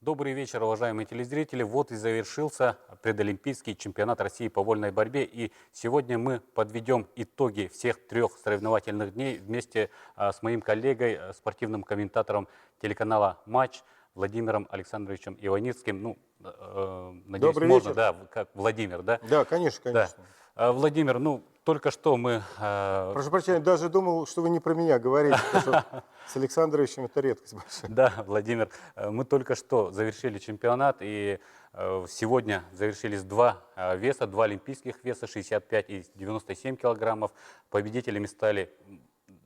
Добрый вечер, уважаемые телезрители. Вот и завершился предолимпийский чемпионат России по вольной борьбе. И сегодня мы подведем итоги всех трех соревновательных дней вместе с моим коллегой, спортивным комментатором телеканала «Матч» Владимиром Александровичем Иваницким. Ну, надеюсь, Добрый можно, вечер. да, как Владимир, да? Да, конечно, Да. конечно. Владимир, ну, только что мы... Прошу прощения, даже думал, что вы не про меня говорите, потому что с Александровичем это редкость большая. Да, Владимир, мы только что завершили чемпионат, и сегодня завершились два веса, два олимпийских веса, 65 и 97 килограммов. Победителями стали,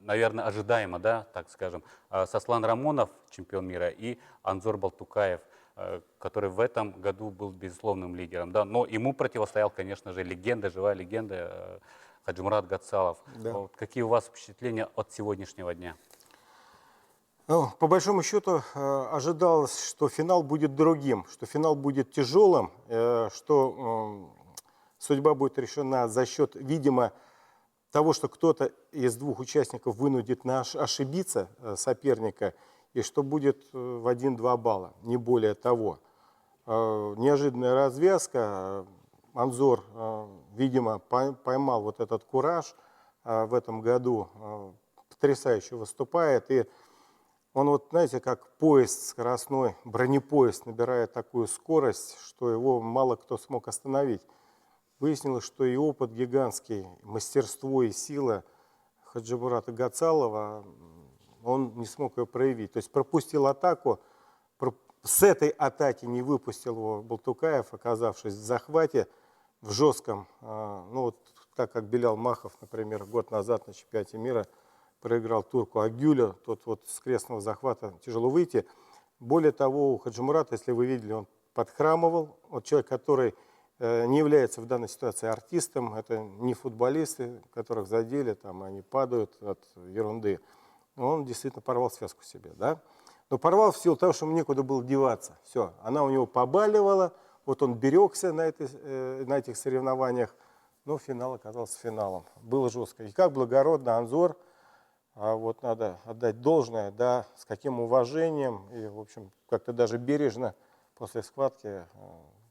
наверное, ожидаемо, да, так скажем, Сослан Рамонов, чемпион мира, и Анзор Балтукаев, который в этом году был безусловным лидером. Да. Но ему противостоял, конечно же, легенда, живая легенда Хаджимурат Гатсалов. Да. Вот какие у вас впечатления от сегодняшнего дня? Ну, по большому счету ожидалось, что финал будет другим, что финал будет тяжелым, что судьба будет решена за счет, видимо, того, что кто-то из двух участников вынудит ошибиться соперника, и что будет в 1-2 балла, не более того. Неожиданная развязка. Анзор, видимо, поймал вот этот кураж в этом году, потрясающе выступает. И он, вот знаете, как поезд скоростной, бронепоезд набирает такую скорость, что его мало кто смог остановить. Выяснилось, что и опыт гигантский, мастерство и сила Хаджимурата Гатсалова, он не смог ее проявить. То есть пропустил атаку, с этой атаки не выпустил его Балтукаев, оказавшись в захвате, в жестком, ну вот так как Белял Махов, например, год назад на чемпионате мира проиграл турку Агюлю, тот вот с крестного захвата тяжело выйти. Более того, у Хаджимурата, если вы видели, он подхрамывал. Вот человек, который не является в данной ситуации артистом, это не футболисты, которых задели, там они падают от ерунды. Он действительно порвал связку себе, да? Но порвал в силу того, что ему некуда было деваться. Все, она у него побаливала, вот он берегся на этих соревнованиях, но финал оказался финалом. Было жестко. И как благородно Анзор, вот надо отдать должное, да, с каким уважением и, в общем, как-то даже бережно после схватки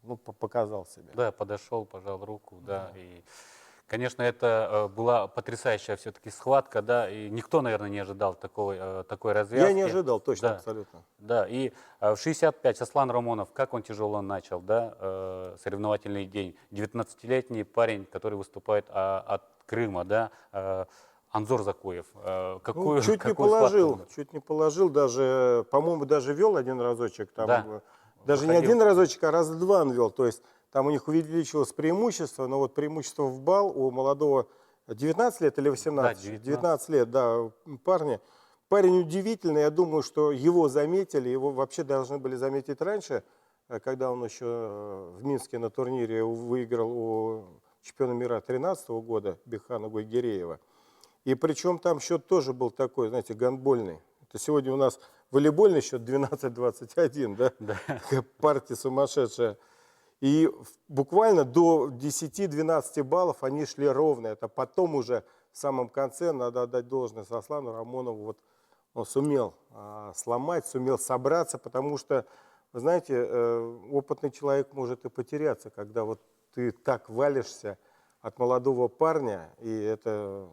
ну, показал себя. Да, подошел, пожал руку, да. И, конечно, это была потрясающая все-таки схватка, да, и никто, наверное, не ожидал такой развязки. Я не ожидал, точно, Да, абсолютно. да, и в 65 Сослан Рамонов, как он тяжело начал, да, соревновательный день. 19-летний парень, который выступает от Крыма, да, Анзор Закоев. Ну, чуть не положил, даже, по-моему, даже вел один разочек. Там, да, даже выходил. не один разочек, а раза два он вел. То есть там у них увеличилось преимущество, но вот преимущество в балл у молодого 19 лет или 18? Да, 19 лет, да, парня. Парень удивительный, я думаю, что его заметили, его вообще должны были заметить раньше, когда он еще в Минске на турнире выиграл у чемпиона мира 2013 года Бихана Гойгереева. И причем там счет тоже был такой, знаете, гандбольный. Это сегодня у нас волейбольный счет 12-21, да? Да. Такая партия сумасшедшая. И буквально до 10-12 баллов они шли ровно. Это потом уже в самом конце, надо отдать должное Сослану Рамонову, вот он сумел сломать, сумел собраться, потому что, вы знаете, опытный человек может и потеряться, когда вот ты так валишься от молодого парня, и это...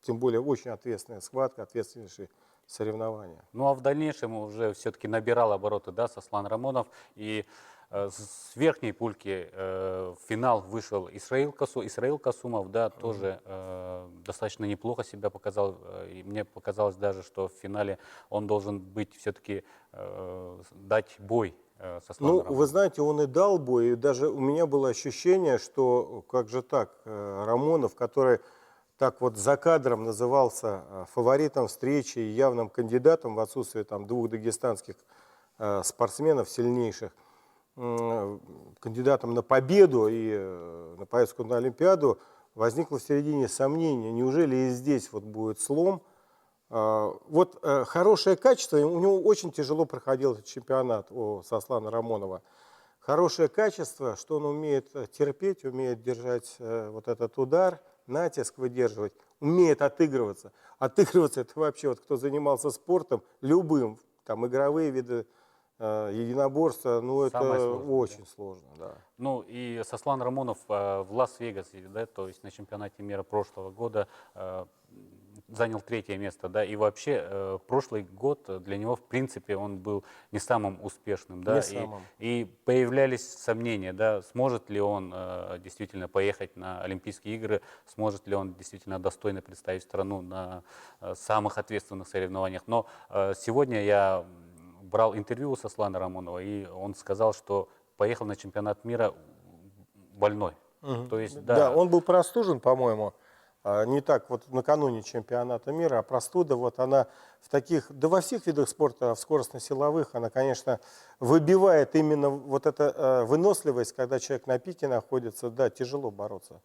Тем более очень ответственная схватка, ответственнейшие соревнования. Ну а в дальнейшем уже все-таки набирал обороты, да, Сослан Рамонов. И с верхней пульки в финал вышел Исраил Касумов, да, тоже достаточно неплохо себя показал. И мне показалось даже, что в финале он должен быть все-таки дать бой Сослану Ну, Рамонову. вы знаете, он и дал бой, и даже у меня было ощущение, что как же так, Рамонов, который так вот за кадром назывался фаворитом встречи и явным кандидатом в отсутствие там двух дагестанских спортсменов сильнейших, кандидатом на победу и на поездку на Олимпиаду, возникло в середине сомнения, неужели и здесь вот будет слом. Вот хорошее качество, у него очень тяжело проходил этот чемпионат у Сослана Рамонова. Хорошее качество, что он умеет терпеть, умеет держать вот этот удар, натиск выдерживать, умеет отыгрываться. Отыгрываться — это вообще, вот кто занимался спортом, любым, там игровые виды единоборство, ну Самое это сложное, очень сложно, да. Ну и Сослан Рамонов в Лас-Вегасе, да, то есть на чемпионате мира прошлого года занял 3-е место, да, и вообще прошлый год для него, в принципе, он был не самым успешным, да, Не самым. и появлялись сомнения, да, сможет ли он действительно поехать на Олимпийские игры, сможет ли он действительно достойно представить страну на самых ответственных соревнованиях. Но сегодня я брал интервью у Сослана Рамонова, и он сказал, что поехал на чемпионат мира больной. То есть, Да, да, он был простужен, по-моему, не так вот накануне чемпионата мира, а простуда вот она в таких, да во всех видах спорта, а в скоростно-силовых, она, конечно, выбивает именно вот эта выносливость, когда человек на пике находится, да, тяжело бороться.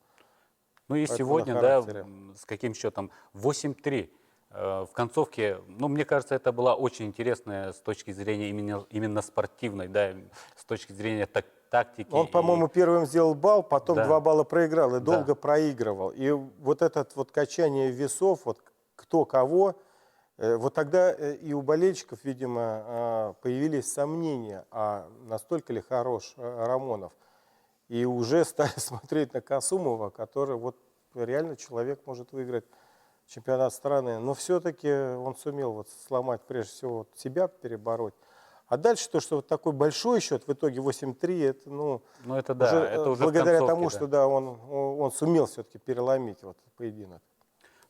ну и Поэтому на сегодня, да, характере. с каким счетом? 8-3. В концовке, ну, мне кажется, это была очень интересная с точки зрения именно спортивной, да, с точки зрения тактики. Он, по-моему, первым сделал балл, потом Да. 2 балла проиграл и Да. долго проигрывал. И вот это вот качание весов, вот кто кого, вот тогда и у болельщиков, видимо, появились сомнения, а настолько ли хорош Рамонов. И уже стали смотреть на Касумова, который вот реально человек может выиграть чемпионат страны. Но все-таки он сумел вот сломать, прежде всего, вот себя перебороть. А дальше то, что вот такой большой счет, в итоге 8-3, это, ну, Ну это да, уже, это уже в благодаря концовке, тому, да. что да, он сумел все-таки переломить вот поединок.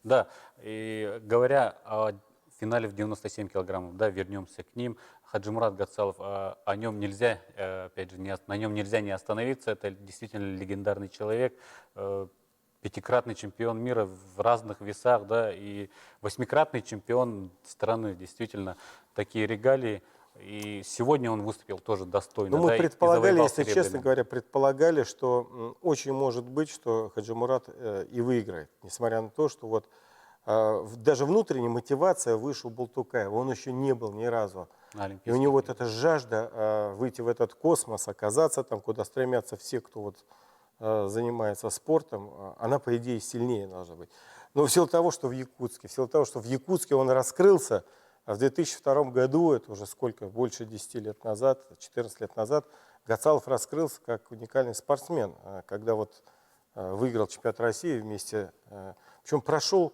Да, и говоря о финале в 97 килограммов, да, вернемся к ним. Хаджимурат Гатсалов, о нем нельзя, опять же, на нем нельзя не остановиться. Это действительно легендарный человек, пятикратный чемпион мира в разных весах, да, и 8-кратный чемпион страны. Действительно, такие регалии. И сегодня он выступил тоже достойно. Ну, мы да, и предполагали, завоевал если серебряный. честно говоря, предполагали, что очень может быть, что Хаджимурат и выиграет. Несмотря на то, что вот даже внутренняя мотивация выше у Бултукаева. Он еще не был ни разу. На И у Олимпийских него вот играх. эта жажда выйти в этот космос, оказаться там, куда стремятся все, кто вот занимается спортом, она, по идее, сильнее должна быть. Но в силу того, что в Якутске он раскрылся, а в 2002 году, это уже сколько, больше 10 лет назад, 14 лет назад, Гатсалов раскрылся как уникальный спортсмен, когда вот выиграл чемпионат России вместе, причем прошел,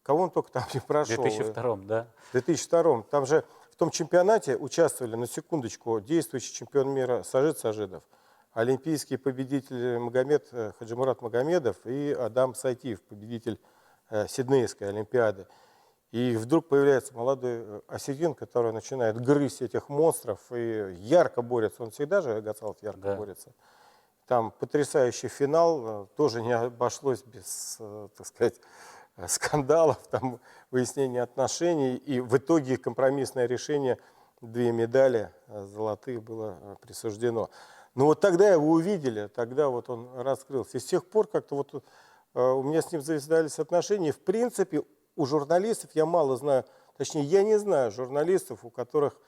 кого он только там не В прошел. 2002, да. В 2002. Там же в том чемпионате участвовали, на секундочку, действующий чемпион мира Сажид Сажидов, олимпийский победитель Хаджимурат Магомедов и Адам Сайтиев, победитель Сиднейской Олимпиады. И вдруг появляется молодой осетин, который начинает грызть этих монстров и ярко борется. Он всегда же, Гатсалов, ярко Да. борется. Там потрясающий финал, тоже не обошлось без, так сказать, скандалов, там, выяснения отношений. И в итоге компромиссное решение, 2 медали золотых было присуждено. Но вот тогда его увидели, тогда вот он раскрылся. И с тех пор как-то вот у меня с ним завязались отношения. В принципе, у журналистов я мало знаю, точнее, я не знаю журналистов, у которых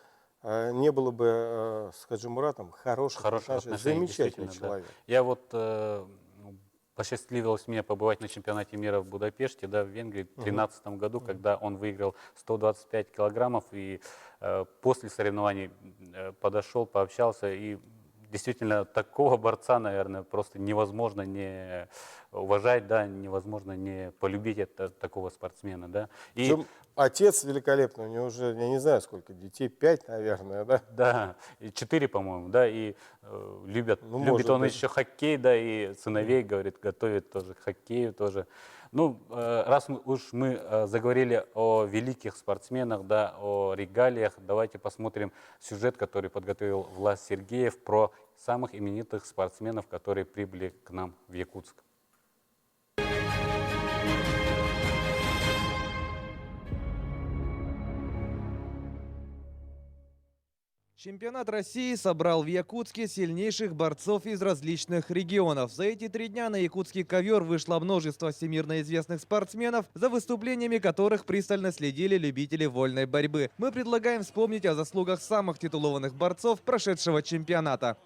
не было бы с Хаджимуратом хороших отношений. Замечательный действительно, человек. Да. Я вот посчастливилось мне побывать на чемпионате мира в Будапеште, да, в Венгрии в 2013 году, когда он выиграл 125 килограммов, и после соревнований подошел, пообщался, и действительно такого борца, наверное, просто невозможно не уважать, да, невозможно не полюбить такого спортсмена, да. И Причем отец великолепный, у него уже, я не знаю сколько, детей, 5, наверное, да? да, и 4, по-моему, да, и любит может он быть. еще хоккей, да, и сыновей, говорит, готовит тоже к хоккею тоже. Ну, раз уж мы заговорили о великих спортсменах, да, о регалиях, давайте посмотрим сюжет, который подготовил Влас Сергеев про самых именитых спортсменов, которые прибыли к нам в Якутск. Чемпионат России собрал в Якутске сильнейших борцов из различных регионов. За эти 3 дня на якутский ковер вышло множество всемирно известных спортсменов, за выступлениями которых пристально следили любители вольной борьбы. Мы предлагаем вспомнить о заслугах самых титулованных борцов прошедшего чемпионата.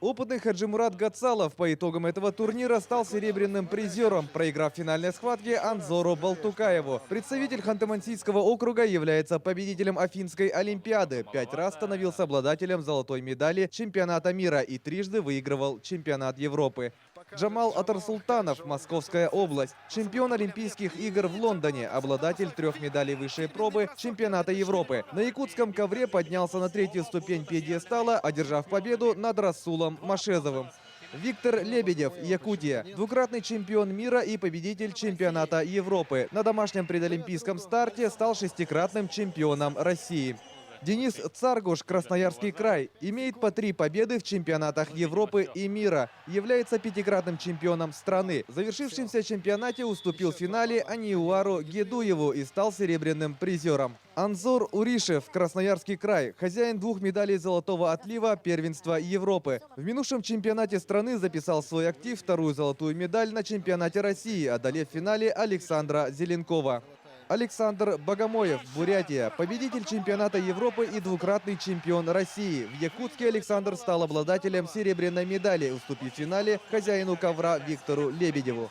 Опытный Хаджимурат Гацалов по итогам этого турнира стал серебряным призером, проиграв в финальной схватке Анзору Балтукаеву. Представитель Ханты-Мансийского округа является победителем Афинской Олимпиады, 5 раз становился обладателем золотой медали чемпионата мира и трижды выигрывал чемпионат Европы. Джамал Атарсултанов, Московская область, чемпион Олимпийских игр в Лондоне, обладатель 3 медалей высшей пробы чемпионата Европы. На якутском ковре поднялся на 3-ю ступень пьедестала, одержав победу над Расулом Машезовым. Виктор Лебедев, Якутия, двукратный чемпион мира и победитель чемпионата Европы. На домашнем предолимпийском старте стал 6-кратным чемпионом России. Денис Царгуш, Красноярский край, имеет по 3 победы в чемпионатах Европы и мира. Является 5-кратным чемпионом страны. В завершившемся чемпионате уступил в финале Аниуару Гедуеву и стал серебряным призером. Анзор Уришев, Красноярский край, хозяин 2 медалей золотого отлива первенства Европы. В минувшем чемпионате страны записал в свой актив 2-ю золотую медаль на чемпионате России, одолев в финале Александра Зеленкова. Александр Богомоев, Бурятия, победитель чемпионата Европы и 2-кратный чемпион России. В Якутске Александр стал обладателем серебряной медали, уступив в финале хозяину ковра Виктору Лебедеву.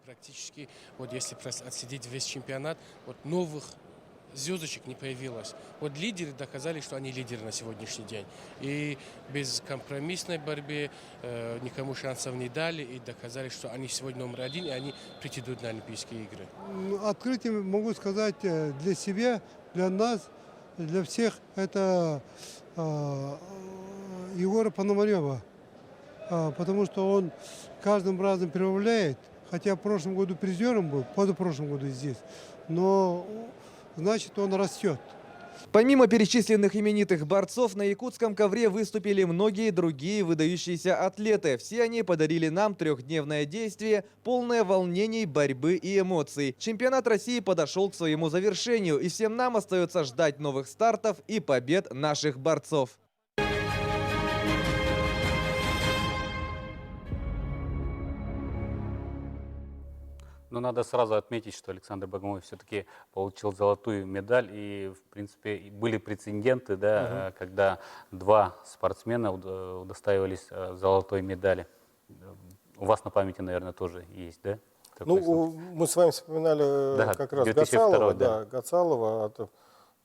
Практически, вот если отследить весь чемпионат, вот новых звездочек не появилось. Вот лидеры доказали, что они лидеры на сегодняшний день. И без компромиссной борьбы никому шансов не дали. И доказали, что они сегодня номер 1, и они претендуют на Олимпийские игры. Открытие могу сказать для себя, для нас, для всех, это Егора Пономарева. Потому что он каждым разом прибавляет. Хотя в прошлом году призером был, позапрошлом году здесь. Но значит, он растет. Помимо перечисленных именитых борцов, на якутском ковре выступили многие другие выдающиеся атлеты. Все они подарили нам 3-дневное действие, полное волнений, борьбы и эмоций. Чемпионат России подошел к своему завершению, и всем нам остается ждать новых стартов и побед наших борцов. Но надо сразу отметить, что Александр Богомолов все-таки получил золотую медаль. И, в принципе, были прецеденты, да, когда 2 спортсмена удостаивались золотой медали. У вас на памяти, наверное, тоже есть, да? Мы с вами вспоминали да, как раз 2002, Гацалова. да. Гацалова.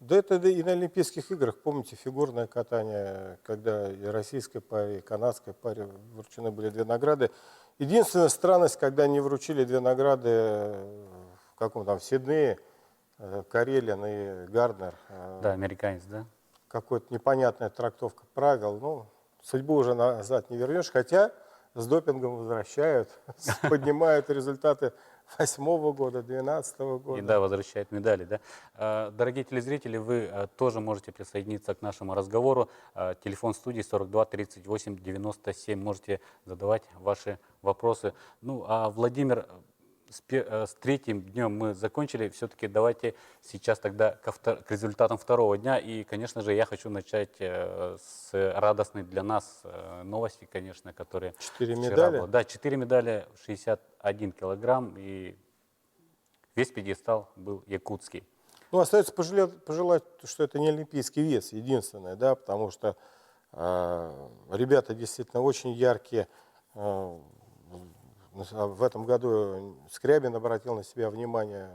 Да это и на Олимпийских играх, помните, фигурное катание, когда и российской паре, и канадской паре вручены были 2 награды. Единственная странность, когда не вручили 2 награды в каком там в Сиднее, Карелин и Гарднер. Да, американец, да? Какая-то непонятная трактовка правил. Ну, судьбу уже назад не вернешь, хотя с допингом возвращают, поднимают результаты 2008 года, 2012 года. И да, возвращает медали, да. Дорогие телезрители, вы тоже можете присоединиться к нашему разговору. Телефон студии 42 38 97. Можете задавать ваши вопросы. Ну, а Владимир, с 3-м днем мы закончили. Все-таки давайте сейчас тогда к результатам 2-го дня. И, конечно же, я хочу начать с радостной для нас новости, конечно, которые 4 вчера медали? было. Да, 4 медали, 61 килограмм. И весь пьедестал был якутский. Ну, остается пожелать, что это не олимпийский вес, единственное, да, потому что ребята действительно очень яркие. В этом году Скрябин обратил на себя внимание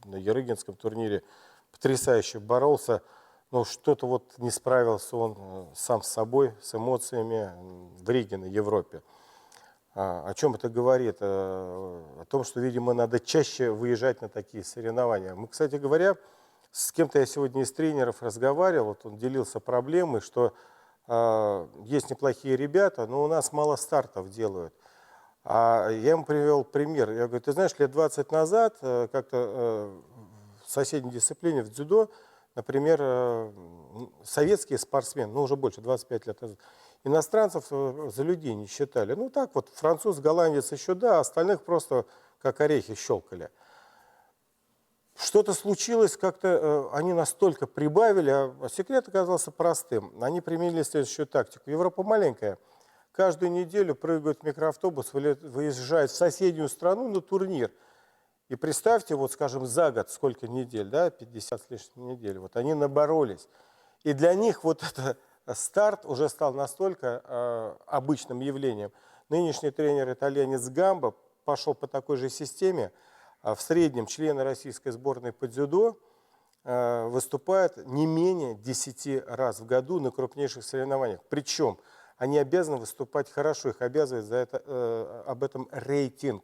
на Ярыгинском турнире, потрясающе боролся, но что-то вот не справился он сам с собой, с эмоциями в Риге на Европе. О чем это говорит? О том, что, видимо, надо чаще выезжать на такие соревнования. Мы, кстати говоря, с кем-то я сегодня из тренеров разговаривал, вот он делился проблемой, что есть неплохие ребята, но у нас мало стартов делают. А я ему привел пример. Я говорю, ты знаешь, лет 20 назад как-то в соседней дисциплине, в дзюдо, например, советские спортсмены, ну уже больше, 25 лет назад, иностранцев за людей не считали. Ну так вот, француз, голландец еще да, остальных просто как орехи щелкали. Что-то случилось, как-то они настолько прибавили, а секрет оказался простым. Они применили следующую тактику. Европа маленькая. Каждую неделю прыгают в микроавтобус, выезжают в соседнюю страну на турнир. И представьте, вот скажем, за год сколько недель, да, 50 с лишним недель, вот они наборолись. И для них вот это старт уже стал настолько обычным явлением. Нынешний тренер итальянец Гамбо пошел по такой же системе. В среднем члены российской сборной по дзюдо выступают не менее 10 раз в году на крупнейших соревнованиях. Причем они обязаны выступать хорошо, их обязывает за это, об этом рейтинг.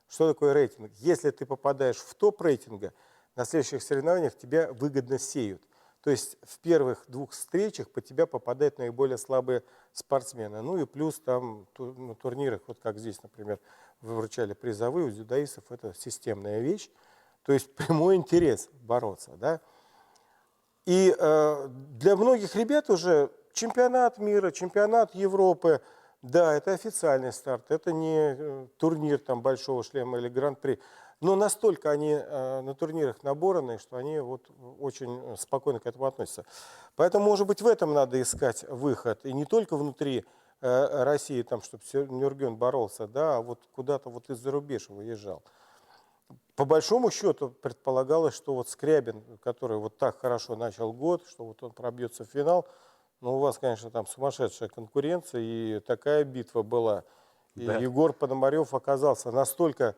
Что такое рейтинг? Если ты попадаешь в топ рейтинга, на следующих соревнованиях тебя выгодно сеют. То есть в первых 2 встречах по тебя попадают наиболее слабые спортсмены. Ну и плюс там на турнирах, вот как здесь, например, вручали призовые, у дзюдоистов это системная вещь. То есть прямой интерес бороться. Да? И для многих ребят уже чемпионат мира, чемпионат Европы, да, это официальный старт, это не турнир там, большого шлема или гран-при. Но настолько они на турнирах наборные, что они вот очень спокойно к этому относятся. Поэтому, может быть, в этом надо искать выход. И не только внутри России, там, чтобы Нюрген боролся, да, а вот куда-то вот из-за рубежа выезжал. По большому счету предполагалось, что вот Скрябин, который вот так хорошо начал год, что вот он пробьется в финал, но у вас, конечно, там сумасшедшая конкуренция, и такая битва была. И Да. Егор Пономарев оказался настолько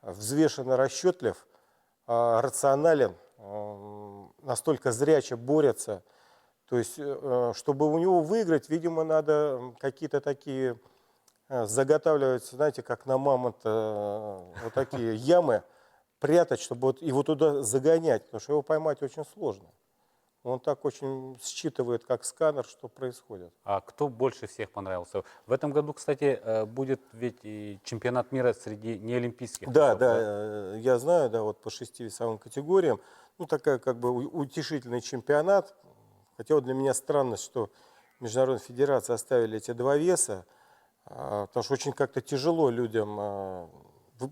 взвешенно расчетлив, рационален, настолько зряче борется. То есть, чтобы у него выиграть, видимо, надо какие-то такие заготавливать, знаете, как на мамонта, вот такие ямы прятать, чтобы вот его туда загонять, потому что его поймать очень сложно. Он так очень считывает, как сканер, что происходит. А кто больше всех понравился? В этом году, кстати, будет ведь и чемпионат мира среди неолимпийских. Да, весов, да, я знаю, да, вот по 6 весовым категориям. Ну, такая как бы утешительный чемпионат. Хотя вот для меня странность, что Международная федерация оставили эти 2 веса, потому что очень как-то тяжело людям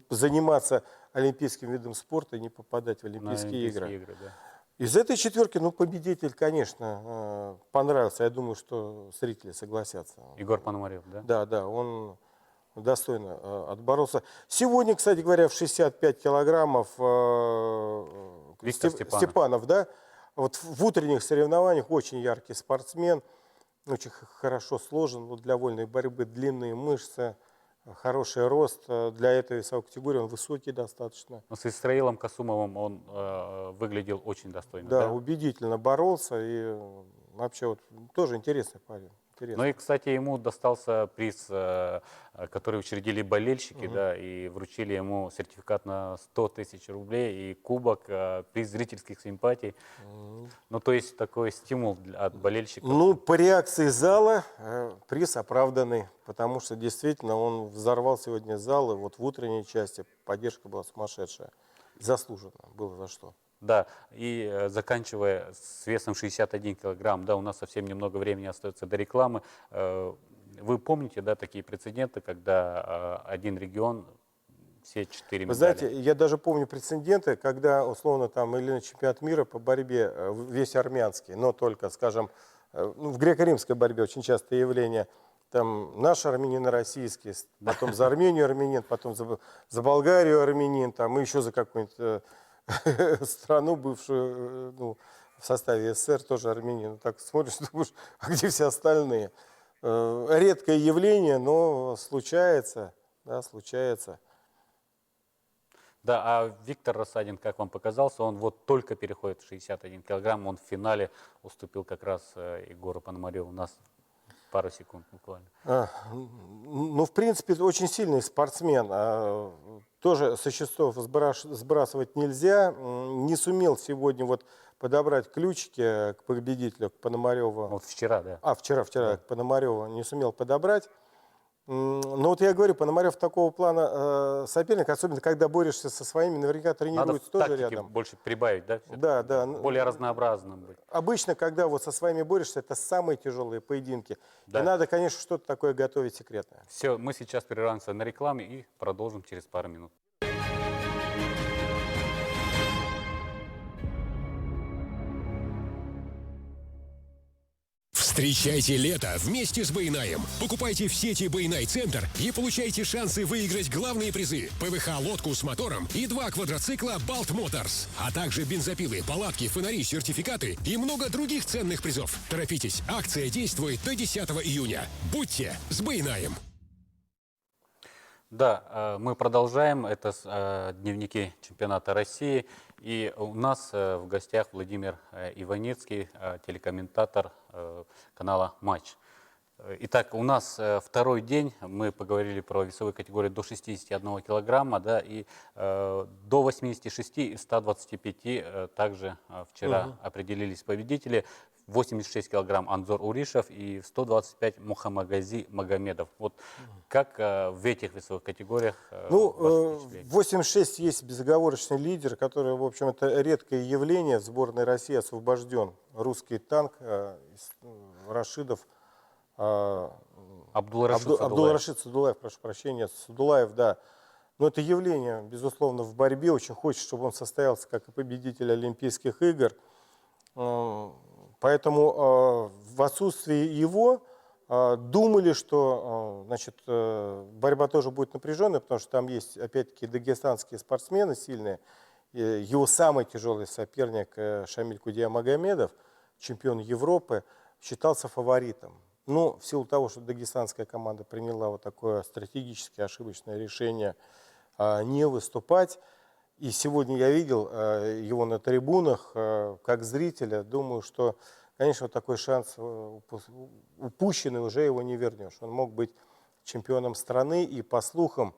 заниматься олимпийским видом спорта и не попадать в на Олимпийские игры. да. Из этой четверки, ну, победитель, конечно, понравился. Я думаю, что зрители согласятся. Егор Пономарев, да? Да, да, он достойно отборолся. Сегодня, кстати говоря, в 65 килограммов Виктор Степанов. Степанов, да, вот в утренних соревнованиях очень яркий спортсмен, очень хорошо сложен, вот для вольной борьбы, длинные мышцы, хороший рост. Для этой весовой категории он высокий достаточно. Но с Исраилом Касумовым он выглядел очень достойно. Да, Да? убедительно боролся и вообще вот тоже интересный парень. Ну и, кстати, ему достался приз, который учредили болельщики, да, и вручили ему сертификат на 100 тысяч рублей и кубок, приз зрительских симпатий. Ну, то есть такой стимул от болельщиков. Ну, по реакции зала приз оправданный, потому что действительно он взорвал сегодня зал, и вот в утренней части поддержка была сумасшедшая. Заслуженно, было за что. Да, и заканчивая с весом 61 килограмм, да, у нас совсем немного времени остается до рекламы. Вы помните, да, такие прецеденты, когда один регион, все 4 медали? Вы знаете, я даже помню прецеденты, когда, условно, там, или на чемпионат мира по борьбе весь армянский, но только, скажем, в греко-римской борьбе очень частое явление, там наш армянин и российский, потом за Армению армянин, потом за Болгарию армянин, там, и еще за какую-нибудь страну, бывшую, ну, в составе СССР, тоже армянин. Так смотришь, думаешь, а где все остальные? Редкое явление, но случается, да, случается. Да, а Виктор Рассадин, как вам показался, он вот только переходит в 61 килограмм, он в финале уступил как раз Егору Пономареву, у нас пару секунд буквально. Ну, в принципе, очень сильный спортсмен. Тоже со счетов сбрасывать нельзя. Не сумел сегодня вот подобрать ключики к победителю, к Пономареву. Вот вчера, да. Вчера к Пономареву не сумел подобрать. Но вот я говорю, Пономарев такого плана соперник, особенно когда борешься со своими, наверняка Надо тренируется в тоже тактике рядом. больше прибавить, да? всё-таки? Да, да. Более разнообразным быть. Обычно, когда вот со своими борешься, это самые тяжелые поединки. Да. И надо, конечно, что-то такое готовить секретное. Все, мы сейчас прерываемся на рекламе и продолжим через пару минут. Встречайте лето вместе с Байнаем. Покупайте в сети Байнай Центр и получайте шансы выиграть главные призы: ПВХ-лодку с мотором и 2 квадроцикла Balt Motors, а также бензопилы, палатки, фонари, сертификаты и много других ценных призов. Торопитесь, акция действует до 10 июня. Будьте с Байнаем. Да, мы продолжаем. Это дневники чемпионата России. И у нас в гостях Владимир Иваницкий, телекомментатор канала «Матч». Итак, у нас второй день. Мы поговорили про весовые категории до 61 килограмма, да, и до 86 и 125 также вчера определились победители. 86 килограмм Анзор Уришев и 125 Мухаммагази Магомедов. Вот как в этих весовых категориях Ну, ваши впечатления? 86 есть безоговорочный лидер, который, в общем, это редкое явление. В сборной России освобожден русский танк Рашидов. Абдул-Рашид Садулаев, прошу прощения, Садулаев, да. Но это явление, безусловно, в борьбе. Очень хочется, чтобы он состоялся как и победитель Олимпийских игр. Поэтому в отсутствии его думали, что значит, борьба тоже будет напряженная, потому что там есть, опять-таки, дагестанские спортсмены сильные. Его самый тяжелый соперник Шамиль Кудия-Магомедов, чемпион Европы, считался фаворитом. Но в силу того, что дагестанская команда приняла вот такое стратегически ошибочное решение не выступать, и сегодня я видел его на трибунах, как зрителя, думаю, что, конечно, вот такой шанс упущенный, уже его не вернешь. Он мог быть чемпионом страны, и по слухам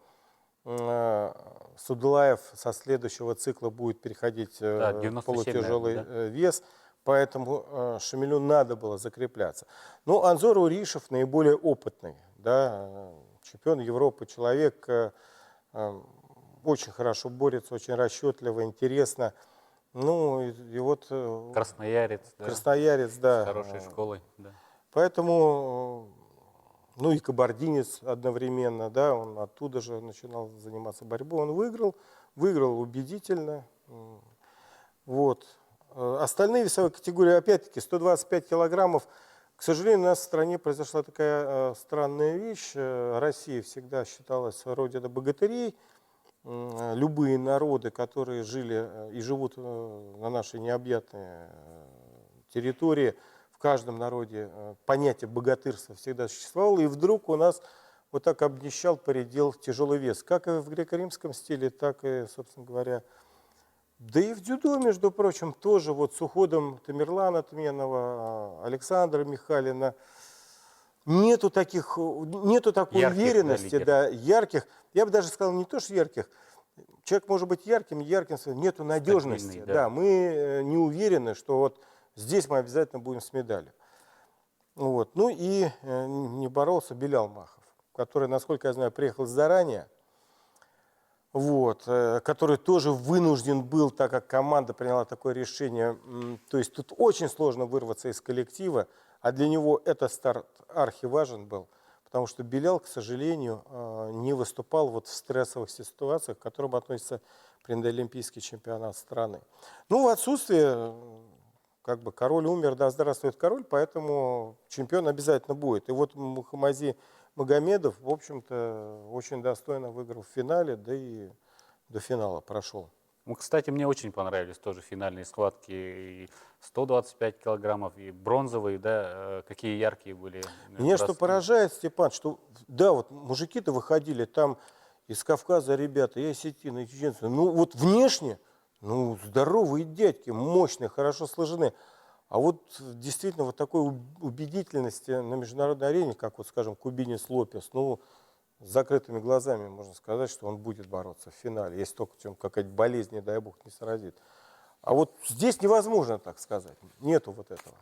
Садулаев со следующего цикла будет переходить в полутяжелый вес, поэтому Шамилю надо было закрепляться. Ну, Анзор Уришев наиболее опытный, да, чемпион Европы, человек очень хорошо борется, очень расчетливо, интересно. Ну, и вот... Красноярец. Да. Красноярец, да. С хорошей школой. Да. Поэтому, ну и кабардинец одновременно, да, он оттуда же начинал заниматься борьбой. Он выиграл убедительно. Вот. Остальные весовые категории, опять-таки, 125 килограммов. К сожалению, у нас в стране произошла такая странная вещь. Россия всегда считалась родиной богатырей. Любые народы, которые жили и живут на нашей необъятной территории, в каждом народе понятие богатырства всегда существовало, и вдруг у нас вот так обнищал, поредел тяжелый вес, как и в греко-римском стиле, так и, собственно говоря, да и в дзюдо, между прочим, тоже вот с уходом Тамерлана Тменова, Александра Михалина, нету такой ярких, уверенности, да, ярких. Я бы даже сказал, не то, что ярких. Человек может быть ярким, нету надежности. Стабильный, да. Мы не уверены, что вот здесь мы обязательно будем с медалью. Вот. Ну и не боролся Белял Махов, который, насколько я знаю, приехал заранее. Вот, который тоже вынужден был, так как команда приняла такое решение. То есть тут очень сложно вырваться из коллектива, а для него этот старт архиважен был, потому что Белял, к сожалению, не выступал вот в стрессовых ситуациях, к которым относится предолимпийский чемпионат страны. Ну, в отсутствие, как бы, король умер, да здравствует король, поэтому чемпион обязательно будет. И вот Мухаммади Магомедов, в общем-то, очень достойно выиграл в финале, да и до финала прошел. Ну, кстати, мне очень понравились тоже финальные схватки. И 125 килограммов, и бронзовые, да, какие яркие были. Меня что поражает, Степан, что, да, вот мужики-то выходили там из Кавказа, ребята, и осетины, и чеченцы, ну вот внешне, ну здоровые дядьки, мощные, хорошо сложены. А вот действительно вот такой убедительности на международной арене, как вот, скажем, кубинец Лопес, ну, с закрытыми глазами можно сказать, что он будет бороться в финале, если только какая-то болезнь, не дай бог, не сразит. А вот здесь невозможно так сказать, нету вот этого.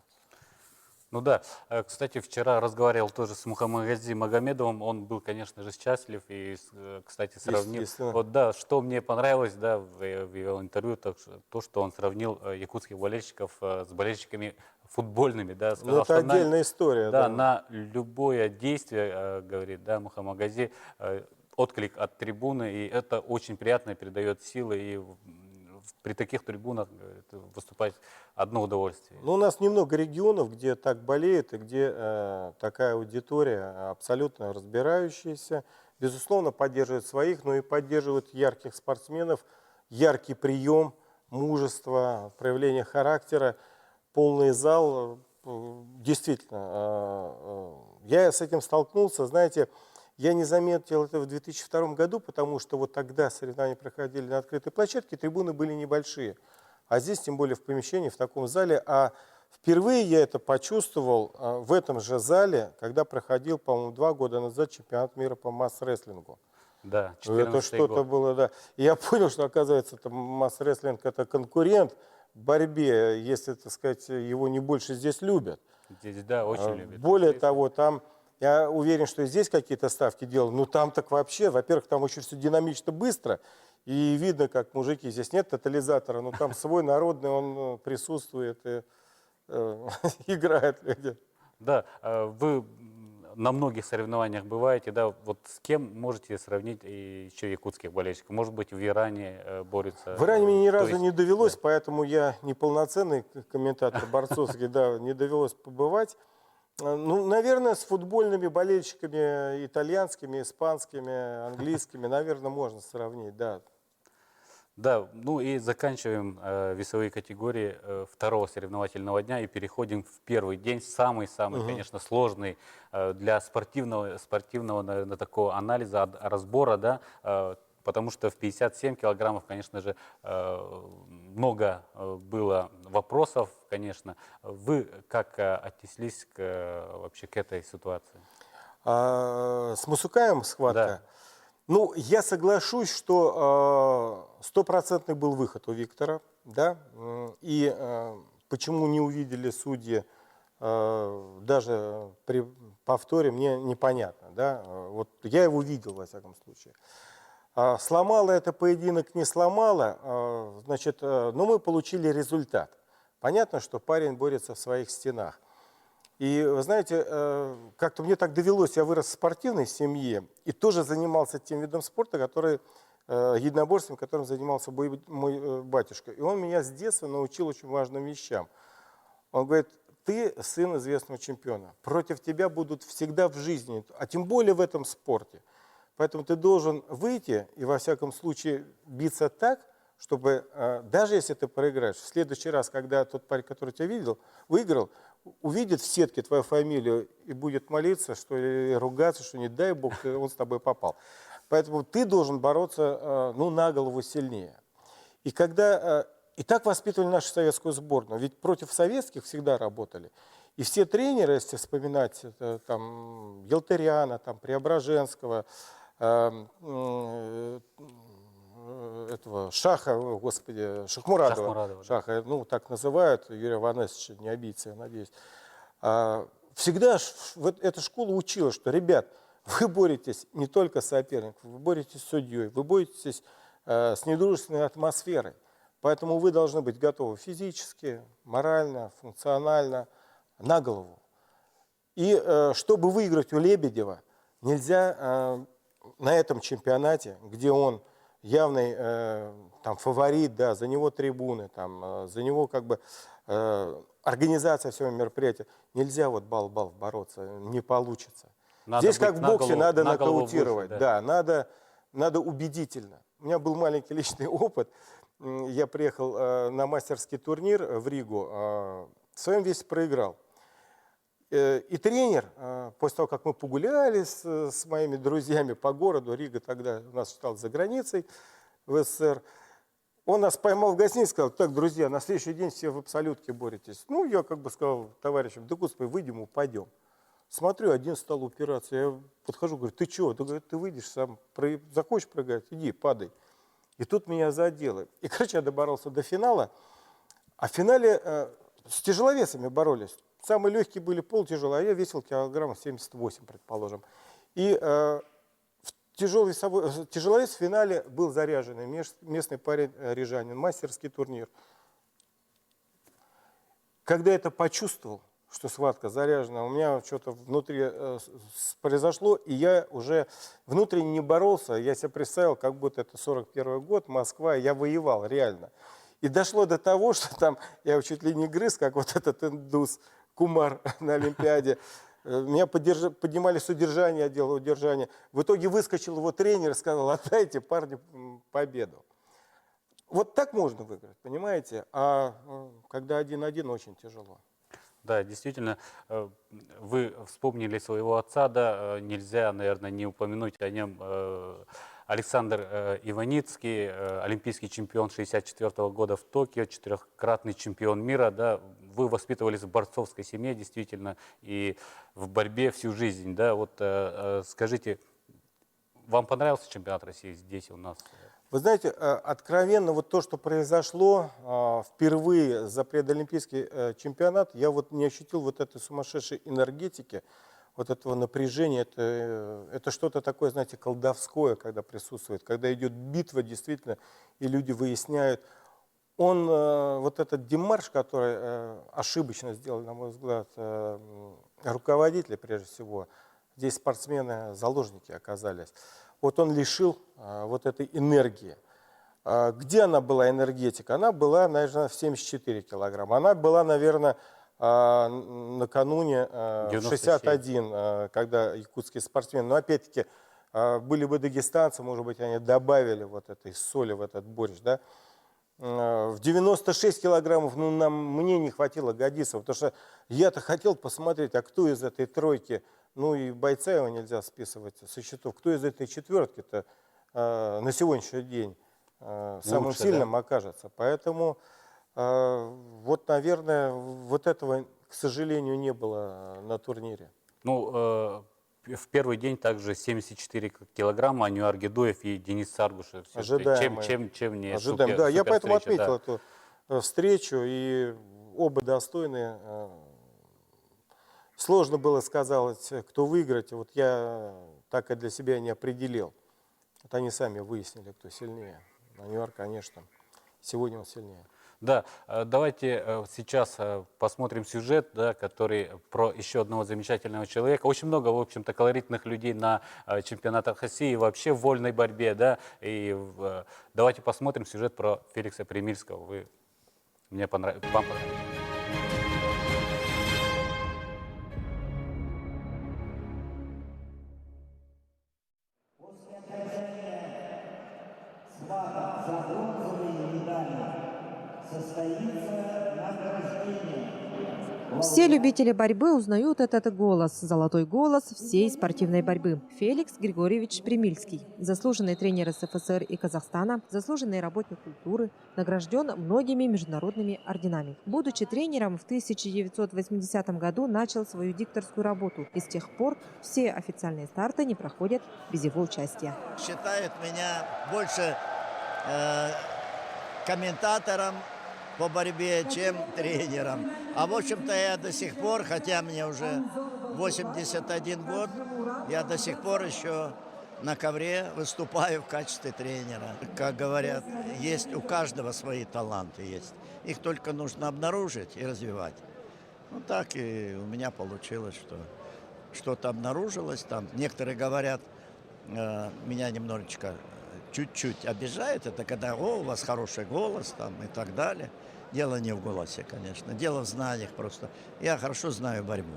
Ну да, кстати, вчера разговаривал тоже с Мухаммагази Магомедовым, он был, конечно же, счастлив и, кстати, сравнил. Вот да, что мне понравилось, да, в его интервью, то, что он сравнил якутских болельщиков с болельщиками футбольными, да, сказал, ну, это отдельная история. Да, на любое действие, говорит, да, Мухаммагази, отклик от трибуны, и это очень приятно, передает силы и при таких трибунах выступать одно удовольствие. Ну, у нас немного регионов, где так болеет и где такая аудитория абсолютно разбирающаяся, безусловно, поддерживает своих, но и поддерживает ярких спортсменов, яркий прием, мужество, проявление характера, полный зал. Действительно, я с этим столкнулся, знаете, я не заметил это в 2002 году, потому что вот тогда соревнования проходили на открытой площадке, трибуны были небольшие. А здесь, тем более в помещении, в таком зале. А впервые я это почувствовал в этом же зале, когда проходил, по-моему, 2 года назад чемпионат мира по масс-рестлингу. Да, Это 14-й что-то год. было, да. И я понял, что, оказывается, это масс-рестлинг – это конкурент в борьбе, если, так сказать, его не больше здесь любят. Здесь, да, очень любят. Более того, там, я уверен, что и здесь какие-то ставки делал, но там так вообще, во-первых, там очень все динамично, быстро, и видно, как мужики, здесь нет тотализатора, но там свой народный, он присутствует и играет люди. Да, вы на многих соревнованиях бываете, да, вот с кем можете сравнить и еще якутских болельщиков? Может быть, в Иране борются? В Иране мне ни То разу есть, не довелось, да. поэтому я не полноценный комментатор борцовский, да, не довелось побывать. Ну, наверное, с футбольными болельщиками итальянскими, испанскими, английскими, наверное, можно сравнить, да. Да, ну и заканчиваем весовые категории второго соревновательного дня и переходим в первый день, самый-самый, конечно, сложный для спортивного, наверное, такого анализа, разбора, да, потому что в 57 килограммов, конечно же, много было вопросов, конечно. Вы как отнеслись вообще к этой ситуации? С Мусукаем схватка? Да. Ну, я соглашусь, что стопроцентный был выход у Виктора, да, и почему не увидели судьи даже при повторе, мне непонятно, да, вот я его видел, во всяком случае. Сломало это поединок, не сломало, значит, но мы получили результат. Понятно, что парень борется в своих стенах. И, вы знаете, как-то мне так довелось, я вырос в спортивной семье и тоже занимался тем видом спорта, который, единоборством, которым занимался мой батюшка. И он меня с детства научил очень важным вещам. Он говорит, ты сын известного чемпиона, против тебя будут всегда в жизни, а тем более в этом спорте. Поэтому ты должен выйти и, во всяком случае, биться так, чтобы, даже если ты проиграешь, в следующий раз, когда тот парень, который тебя выиграл, увидит в сетке твою фамилию и будет молиться, что или ругаться, что не дай Бог, он с тобой попал. Поэтому ты должен бороться, ну, на голову сильнее. И когда... И так воспитывали нашу советскую сборную. Ведь против советских всегда работали. И все тренеры, если вспоминать, это, там, Елтыряна, там, Преображенского, этого Шаха, господи, Шахмурадова, Шахмурадова, да. Шаха, ну, так называют, Юрия Ивановича, не обидится, я надеюсь. Всегда эта школа учила, что, ребят, вы боретесь не только с соперником, вы боретесь с судьей, вы боретесь с недружественной атмосферой. Поэтому вы должны быть готовы физически, морально, функционально, на голову. И чтобы выиграть у Лебедева, нельзя на этом чемпионате, где он явный там, фаворит, да, за него трибуны, там, за него как бы организация всего мероприятия, нельзя вот бал-бал бороться, не получится. Надо Здесь, быть как в боксе, надо на голову нокаутировать, выше, да, надо убедительно. У меня был маленький личный опыт. Я приехал на мастерский турнир в Ригу, в своем весе проиграл. И тренер, после того, как мы погуляли с моими друзьями по городу, Рига тогда у нас считалась за границей в СССР, он нас поймал в гостинице и сказал, так, друзья, на следующий день все в абсолютке боретесь. Ну, я как бы сказал товарищам, да господи, выйдем, упадем. Смотрю, один стал упираться, я подхожу, говорю, ты чего? Он говорит, ты выйдешь сам, захочешь прыгать, иди, падай. И тут меня задело. И, короче, я доборолся до финала. А в финале с тяжеловесами боролись. Самые легкие были полутяжелые, а я весил килограммов 78, предположим. И тяжеловес в финале был заряженный местный парень рижанин, мастерский турнир. Когда я это почувствовал, что схватка заряжена, у меня что-то внутри произошло, и я уже внутренне не боролся. Я себе представил, как будто это 41 год, Москва, я воевал реально. И дошло до того, что там я его чуть ли не грыз, как вот этот индус Кумар на Олимпиаде. Меня поднимали с удержания, отдела удержания. В итоге выскочил его тренер и сказал: отдайте парню победу. Вот так можно выиграть, понимаете? А когда 1-1, очень тяжело. Да, действительно, вы вспомнили своего отца, да, нельзя, наверное, не упомянуть о нем. Александр Иваницкий, олимпийский чемпион 1964 года в Токио, 4-кратный чемпион мира, да, вы воспитывались в борцовской семье, действительно, и в борьбе всю жизнь, да, вот скажите, вам понравился чемпионат России здесь у нас? Вы знаете, откровенно, вот то, что произошло впервые за предолимпийский чемпионат, я вот не ощутил вот этой сумасшедшей энергетики, вот этого напряжения. Это что-то такое, знаете, колдовское, когда присутствует, когда идет битва действительно, и люди выясняют. Вот этот демарш, который ошибочно сделал, на мой взгляд, руководители, прежде всего, здесь спортсмены, заложники оказались. Вот он лишил вот этой энергии. Где она была, энергетика? Она была, наверное, в 74 килограмма. Она была, наверное, накануне 61, когда якутские спортсмены. Но опять-таки, были бы дагестанцы, может быть, они добавили вот этой соли в этот борщ, да? В 96 килограммов, ну, мне не хватило годиться, потому что я-то хотел посмотреть, а кто из этой тройки, ну и бойца его нельзя списывать со счетов, кто из этой четверки-то на сегодняшний день самым сильным окажется. Поэтому вот, наверное, вот этого, к сожалению, не было на турнире. Ну, в первый день также 74 килограмма Анюар Гедоев и Денис Саргушев. Ожидаемо. Чем не Ожидаем. Да, я поэтому отметил да. эту встречу, и оба достойные. Сложно было сказать, кто выиграть. Вот я так и для себя не определил. Вот они сами выяснили, кто сильнее. Анюар, конечно, сегодня он сильнее. Да, давайте сейчас посмотрим сюжет, да, который про еще одного замечательного человека. Очень много, в общем-то, колоритных людей на чемпионатах России, вообще в вольной борьбе, да. И давайте посмотрим сюжет про Феликса Примильского. Вам понравится. Все любители борьбы узнают этот голос, золотой голос всей спортивной борьбы. Феликс Григорьевич Примильский, заслуженный тренер СФСР и Казахстана, заслуженный работник культуры, награжден многими международными орденами. Будучи тренером, в 1980 году начал свою дикторскую работу, и с тех пор все официальные старты не проходят без его участия. Считают меня больше комментатором по борьбе, чем тренером. А в общем-то я до сих пор, хотя мне уже 81 год, я до сих пор еще на ковре выступаю в качестве тренера. Как говорят, есть у каждого свои таланты есть. Их только нужно обнаружить и развивать. Ну так и у меня получилось, что что-то обнаружилось там. Некоторые говорят, меня немножечко чуть-чуть обижает, это когда у вас хороший голос там и так далее. Дело не в голосе, конечно, дело в знаниях просто. Я хорошо знаю борьбу.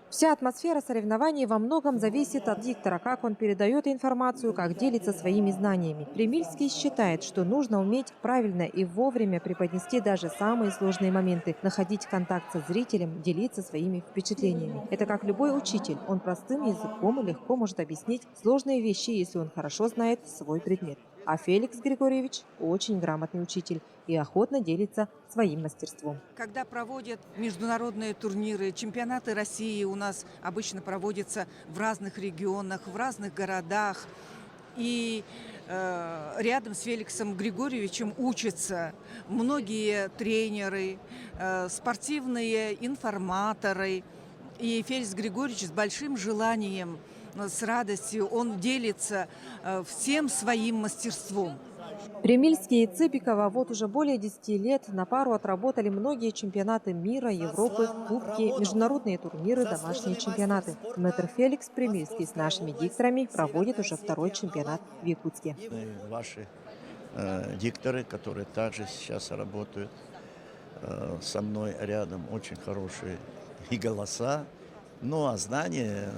Вся атмосфера соревнований во многом зависит от диктора, как он передает информацию, как делится своими знаниями. Примильский считает, что нужно уметь правильно и вовремя преподнести даже самые сложные моменты, находить контакт со зрителем, делиться своими впечатлениями. Это как любой учитель. Он простым языком и легко может объяснить сложные вещи, если он хорошо знает свой предмет. А Феликс Григорьевич очень грамотный учитель и охотно делится своим мастерством. Когда проводят международные турниры, чемпионаты России у нас обычно проводятся в разных регионах, в разных городах. И рядом с Феликсом Григорьевичем учатся многие тренеры, спортивные информаторы. И Феликс Григорьевич с большим желанием, с радостью, он делится всем своим мастерством. Примильский и Цыбикова вот уже более 10 лет на пару отработали многие чемпионаты мира, Европы, кубки, международные турниры, домашние чемпионаты. Мэтр Феликс Примильский с нашими дикторами проводит уже второй чемпионат в Якутске. Ваши дикторы, которые также сейчас работают со мной рядом. Очень хорошие и голоса. Ну, а знания,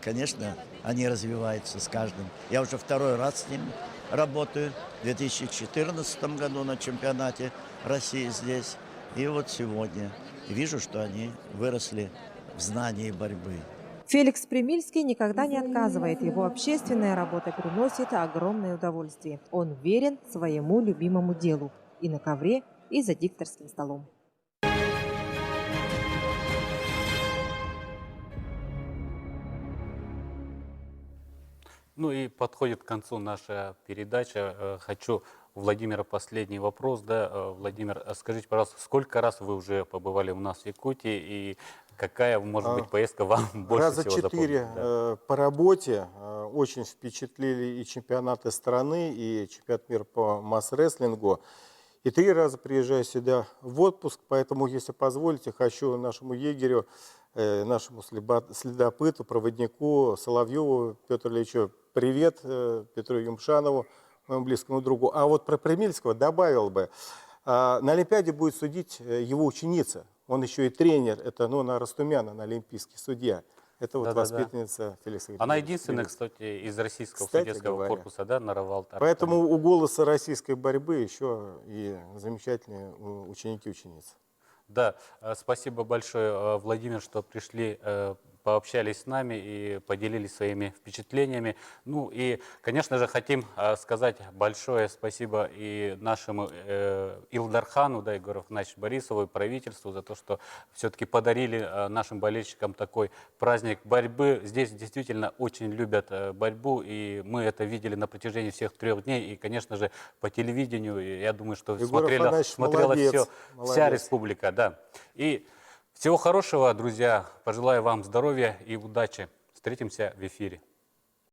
конечно, они развиваются с каждым. Я уже второй раз с ними работаю. В 2014 году на чемпионате России здесь. И вот сегодня вижу, что они выросли в знании борьбы. Феликс Примильский никогда не отказывает. Его общественная работа приносит огромное удовольствие. Он верен своему любимому делу и на ковре, и за дикторским столом. Ну и подходит к концу наша передача. Хочу у Владимира последний вопрос. Да, Владимир, скажите, пожалуйста, сколько раз вы уже побывали у нас в Якутии и какая, может быть, поездка вам больше Раза всего 4 запомнилась? Да. по работе. Очень впечатлили и чемпионаты страны, и чемпионат мира по масс-рестлингу. И 3 раза приезжаю сюда в отпуск, поэтому, если позволите, хочу нашему егерю, нашему следопыту, проводнику Соловьеву Петру Ильичу привет, Петру Юмшанову, моему близкому другу. А вот про Примильского добавил бы. На Олимпиаде будет судить его ученица. Он еще и тренер. Это Нона Растумяна, олимпийский судья. Это вот Да-да-да. воспитанница Феликса Она Григорьевича единственная, Примильского. кстати, из российского Кстати судейского говоря. корпуса, да, наравал. Поэтому у голоса российской борьбы еще и замечательные ученики и ученицы. Да, спасибо большое, Владимир, что пришли, пообщались с нами и поделились своими впечатлениями. Ну и, конечно же, хотим сказать большое спасибо и нашему Илдархану, да, Егору Афанасьевичу Борисову, и правительству за то, что все-таки подарили нашим болельщикам такой праздник борьбы. Здесь действительно очень любят борьбу, и мы это видели на протяжении всех 3 дней. И, конечно же, по телевидению, и я думаю, что Егор смотрела Афанасьевич все, молодец, вся молодец. республика, да. И всего хорошего, друзья. Пожелаю вам здоровья и удачи. Встретимся в эфире.